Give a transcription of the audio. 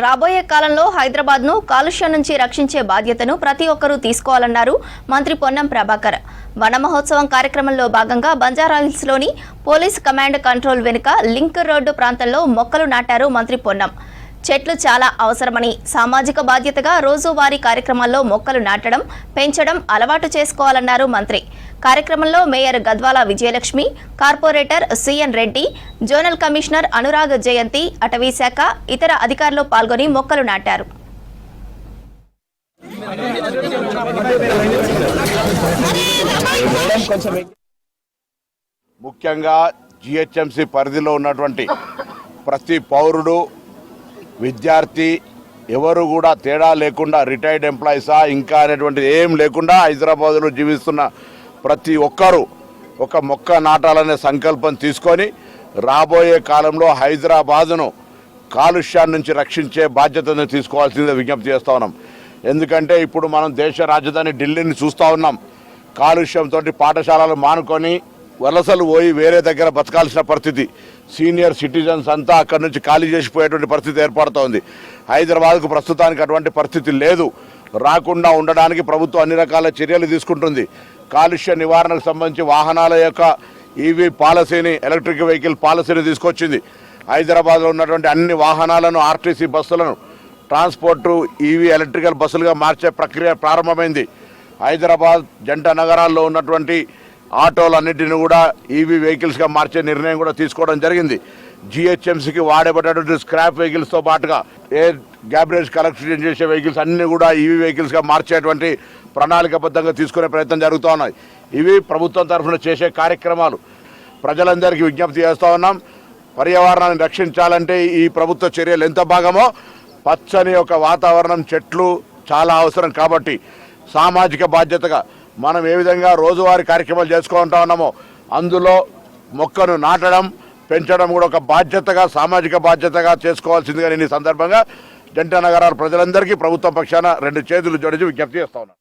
రాబోయే కాలంలో హైదరాబాద్ను కాలుష్యం నుంచి రక్షించే బాధ్యతను ప్రతి ఒక్కరూ తీసుకోవాలన్నారు మంత్రి పొన్నం ప్రభాకర్. వన మహోత్సవం కార్యక్రమంలో భాగంగా బంజారాహిల్స్లోని పోలీస్ కమాండ్ కంట్రోల్ వెనుక లింక్ రోడ్డు ప్రాంతంలో మొక్కలు నాటారు మంత్రి పొన్నం. చెట్లు చాలా అవసరమని, సామాజిక బాధ్యతగా రోజువారీ కార్యక్రమాల్లో మొక్కలు నాటడం, పెంచడం అలవాటు చేసుకోవాలన్నారు మంత్రి. కార్యక్రమంలో mayor Gadwal Vijayalakshmi, corporator C N Reddy, zonal commissioner Anurag Jayanti, అటవీ శాఖ ఇతర అధికారులు పాల్గొని మొక్కలు నాటారు. ముఖ్యంగా జిహెచ్ఎంసీ పరిధిలో ఉన్నటువంటి ప్రతి పౌరుడు, విద్యార్థి ఎవరు కూడా తేడా లేకుండా, రిటైర్డ్ ఎంప్లాయీసా ఇంకా అనేటువంటి ఏం లేకుండా హైదరాబాద్లో జీవిస్తున్న ప్రతి ఒక్కరూ ఒక మొక్క నాటాలనే సంకల్పం తీసుకొని రాబోయే కాలంలో హైదరాబాదును కాలుష్యాన్ని నుంచి రక్షించే బాధ్యతను తీసుకోవాల్సిందే విజ్ఞప్తి చేస్తూ ఉన్నాం. ఎందుకంటే ఇప్పుడు మనం దేశ రాజధాని ఢిల్లీని చూస్తూ ఉన్నాం. కాలుష్యంతో పాఠశాలలు మానుకొని వలసలు పోయి వేరే దగ్గర బతకాల్సిన పరిస్థితి, సీనియర్ సిటిజన్స్ అంతా అక్కడి నుంచి ఖాళీ చేసిపోయేటువంటి పరిస్థితి ఏర్పడుతోంది. హైదరాబాద్కు ప్రస్తుతానికి అటువంటి పరిస్థితి లేదు. రాకుండా ఉండడానికి ప్రభుత్వం అన్ని రకాల చర్యలు తీసుకుంటుంది. కాలుష్య నివారణకు సంబంధించి వాహనాల యొక్క ఈవీ పాలసీని, ఎలక్ట్రిక్ వెహికల్ పాలసీని తీసుకొచ్చింది. హైదరాబాద్లో ఉన్నటువంటి అన్ని వాహనాలను, ఆర్టీసీ బస్సులను ట్రాన్స్పోర్టు ఈవీ ఎలక్ట్రికల్ బస్సులుగా మార్చే ప్రక్రియ ప్రారంభమైంది. హైదరాబాద్ జంట నగరాల్లో ఉన్నటువంటి ఆటోలన్నింటినీ కూడా ఈవీ వెహికల్స్గా మార్చే నిర్ణయం కూడా తీసుకోవడం జరిగింది. జిహెచ్ఎంసీకి వాడబడేటువంటి స్క్రాప్ వెహికల్స్తో పాటుగా ఎయిర్ గ్యాబరేజ్ కలెక్షన్ చేసే వెహికల్స్ అన్నీ కూడా ఈవీ వెహికల్స్గా మార్చేటువంటి ప్రణాళికాబద్ధంగా తీసుకునే ప్రయత్నం జరుగుతూ ఉన్నాయి. ఇవి ప్రభుత్వం తరఫున చేసే కార్యక్రమాలు. ప్రజలందరికీ విజ్ఞప్తి చేస్తూ ఉన్నాం. పర్యావరణాన్ని రక్షించాలంటే ఈ ప్రభుత్వ చర్యలు ఎంత భాగమో పచ్చని ఒక వాతావరణం, చెట్లు చాలా అవసరం. కాబట్టి సామాజిక బాధ్యతగా మనం ఏ విధంగా రోజువారీ కార్యక్రమాలు చేసుకుంటా ఉన్నామో అందులో మొక్కను నాటడం, పెంచడం కూడా ఒక బాధ్యతగా, సామాజిక బాధ్యతగా చేసుకోవాల్సిందిగా నేను ఈ సందర్భంగా జంట నగరాల ప్రజలందరికీ ప్రభుత్వం పక్షాన రెండు చేతులు జోడించి విజ్ఞప్తి చేస్తా ఉన్నాను.